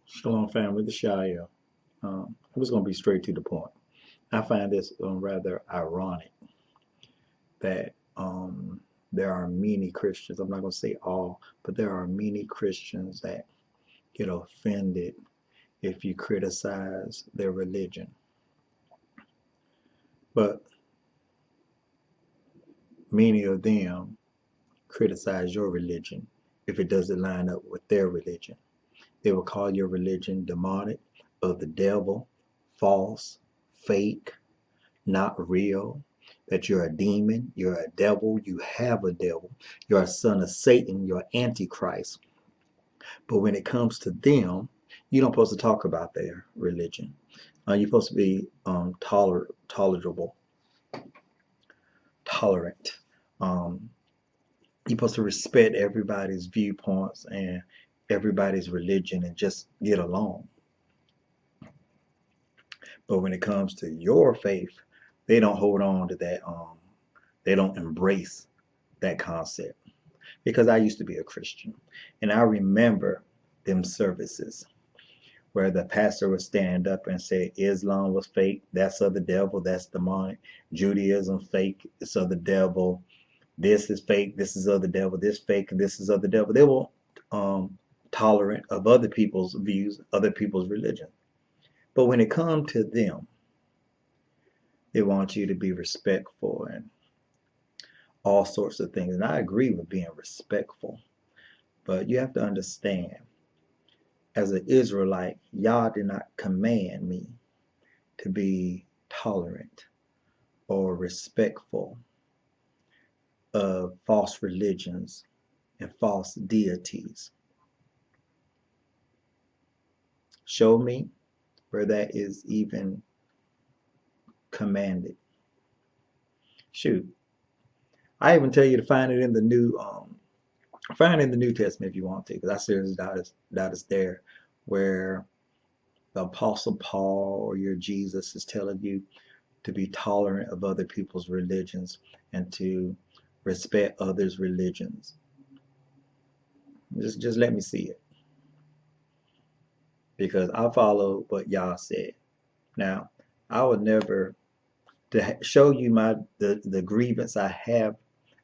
Shalom, family. This is Shael. I'm just going to be straight to the point. I find this rather ironic that there are many Christians, I'm not going to say all, but there are many Christians that get offended if you criticize their religion. But many of them criticize your religion if it doesn't line up with their religion. They will call your religion demonic, of the devil, false, fake, not real, that you're a demon, you're a devil, you have a devil, you're a son of Satan, you're antichrist. But when it comes to them, you don't supposed to talk about their religion. You're supposed to be tolerable, tolerant. Um, you're supposed to respect everybody's viewpoints and everybody's religion and just get along. But when it comes to your faith, they don't hold on to that. They don't embrace that concept. Because I used to be a Christian, and I remember them services where the pastor would stand up and say Islam was fake, that's of the devil, that's demonic. Judaism fake, it's of the devil. This is fake, this is of the devil. This fake, this is of the devil. They were tolerant of other people's views, other people's religion. But when it comes to them, they want you to be respectful and all sorts of things. And I agree with being respectful. But you have to understand, as an Israelite, Yah did not command me to be tolerant or respectful of false religions and false deities. Show me where that is even commanded. Shoot, I even tell you to find it in the New Testament if you want to, because I seriously doubt it's there, where the Apostle Paul or your Jesus is telling you to be tolerant of other people's religions and to respect others' religions. Just let me see it, because I follow what Yah said. Now, I would never to show you the grievance I have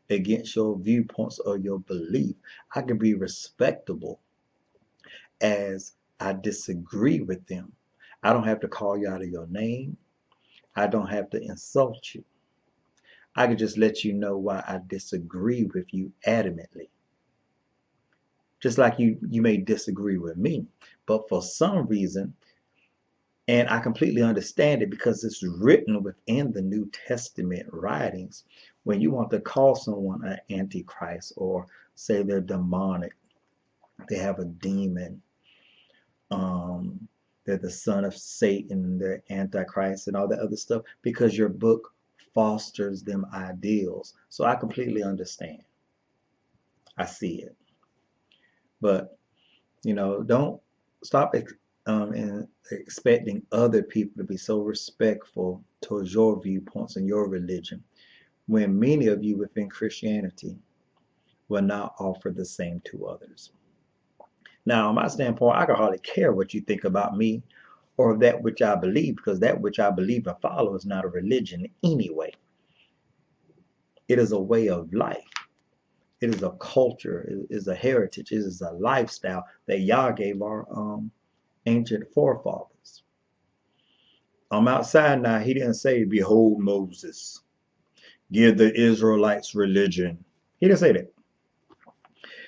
against your viewpoints or your belief. I can be respectable as I disagree with them. I don't have to call you out of your name. I don't have to insult you. I can just let you know why I disagree with you adamantly. Just like you may disagree with me, but for some reason, and I completely understand it because it's written within the New Testament writings, when you want to call someone an antichrist or say they're demonic, they have a demon, they're the son of Satan, they're antichrist and all that other stuff, because your book fosters them ideals. So I completely understand. I see it. But, don't stop and expecting other people to be so respectful towards your viewpoints and your religion, when many of you within Christianity will not offer the same to others. Now, on my standpoint, I can hardly care what you think about me or that which I believe, because that which I believe and follow is not a religion anyway. It is a way of life. It is a culture. It is a heritage. It is a lifestyle that Yah gave our ancient forefathers. On Mount Sinai, he didn't say, behold Moses, give the Israelites religion. He didn't say that.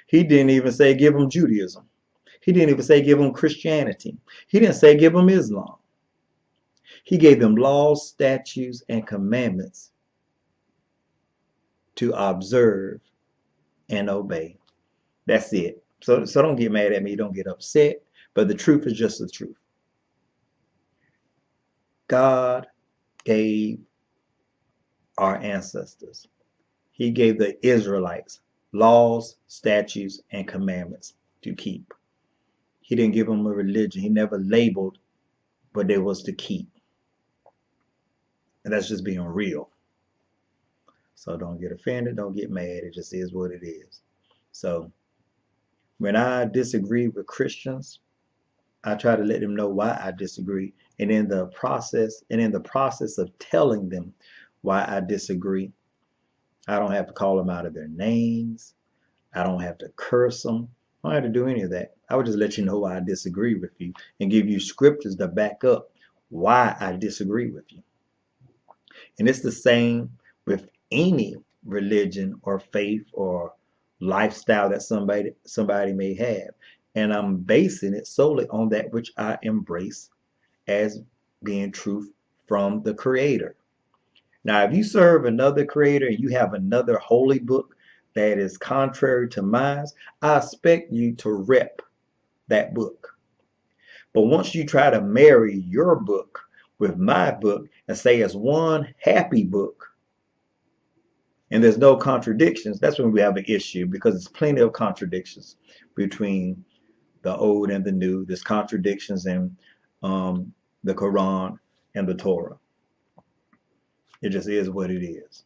He didn't even say give them Judaism. He didn't even say give them Christianity. He didn't say give them Islam. He gave them laws, statutes, and commandments to observe and obey. That's it. So don't get mad at me. Don't get upset. But the truth is just the truth. God gave our ancestors, he gave the Israelites laws, statutes, and commandments to keep. He didn't give them a religion. He never labeled what they was to keep. And that's just being real. So don't get offended. Don't get mad. It just is what it is. So when I disagree with Christians, I try to let them know why I disagree. And in the process of telling them why I disagree, I don't have to call them out of their names. I don't have to curse them. I don't have to do any of that. I would just let you know why I disagree with you and give you scriptures to back up why I disagree with you. And it's the same with any religion or faith or lifestyle that somebody may have. And I'm basing it solely on that which I embrace as being truth from the Creator. Now, if you serve another creator and you have another holy book that is contrary to mine, I expect you to rep that book. But once you try to marry your book with my book and say it's one happy book and there's no contradictions, that's when we have an issue, because there's plenty of contradictions between the old and the new. There's contradictions in the Quran and the Torah. It just is what it is.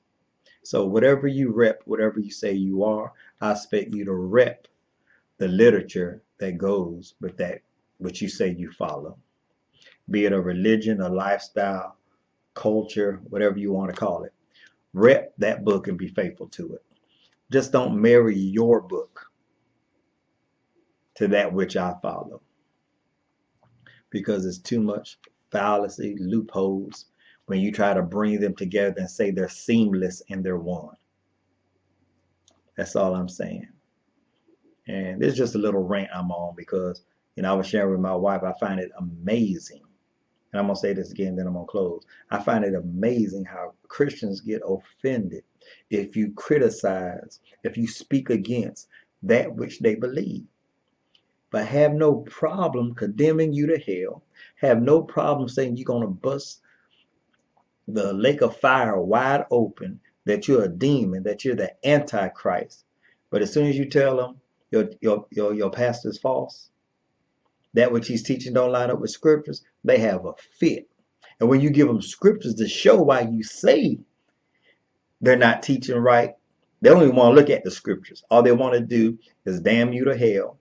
So whatever you rep, whatever you say you are, I expect you to rep the literature that goes with that which you say you follow. Be it a religion, a lifestyle, culture, whatever you want to call it. Rep that book and be faithful to it. Just don't marry your book to that which I follow, because it's too much fallacy, loopholes, when you try to bring them together and say they're seamless and they're one. That's all I'm saying. And it's just a little rant I'm on because, I was sharing with my wife, I find it amazing. And I'm going to say this again, then I'm going to close. I find it amazing how Christians get offended if you criticize, if you speak against that which they believe. But have no problem condemning you to hell. Have no problem saying you're going to bust the lake of fire wide open, that you're a demon, that you're the Antichrist. But as soon as you tell them your pastor's false, that which he's teaching don't line up with scriptures, they have a fit. And when you give them scriptures to show why you say they're not teaching right, they don't even want to look at the scriptures. All they want to do is damn you to hell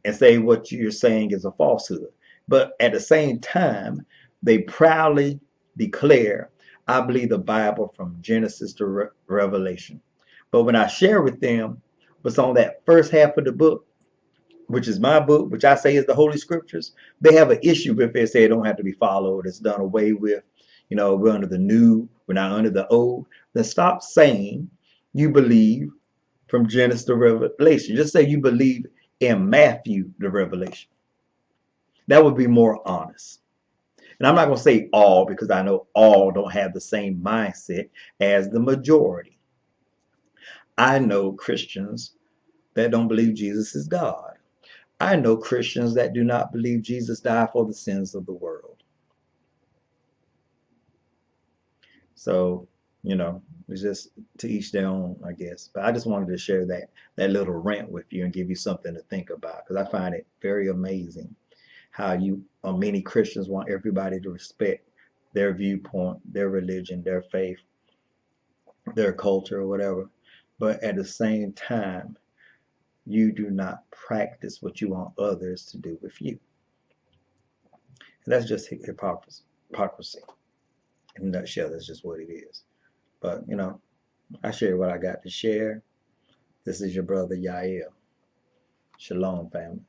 and say what you're saying is a falsehood. But at the same time, they proudly declare, I believe the Bible from Genesis to Revelation. But when I share with them what's on that first half of the book, which is my book, which I say is the Holy Scriptures, they have an issue if they say it don't have to be followed, it's done away with. We're under the new, we're not under the old. Then stop saying you believe from Genesis to Revelation. Just say you believe in Matthew to Revelation. That would be more honest. And I'm not going to say all, because I know all don't have the same mindset as the majority. I know Christians that don't believe Jesus is God. I know Christians that do not believe Jesus died for the sins of the world. So, it's just to each their own, I guess. But I just wanted to share that little rant with you and give you something to think about, because I find it very amazing how many Christians want everybody to respect their viewpoint, their religion, their faith, their culture, or whatever. But at the same time, you do not practice what you want others to do with you. And that's just hypocrisy. In a nutshell, that's just what it is. But, I share what I got to share. This is your brother Yael. Shalom, family.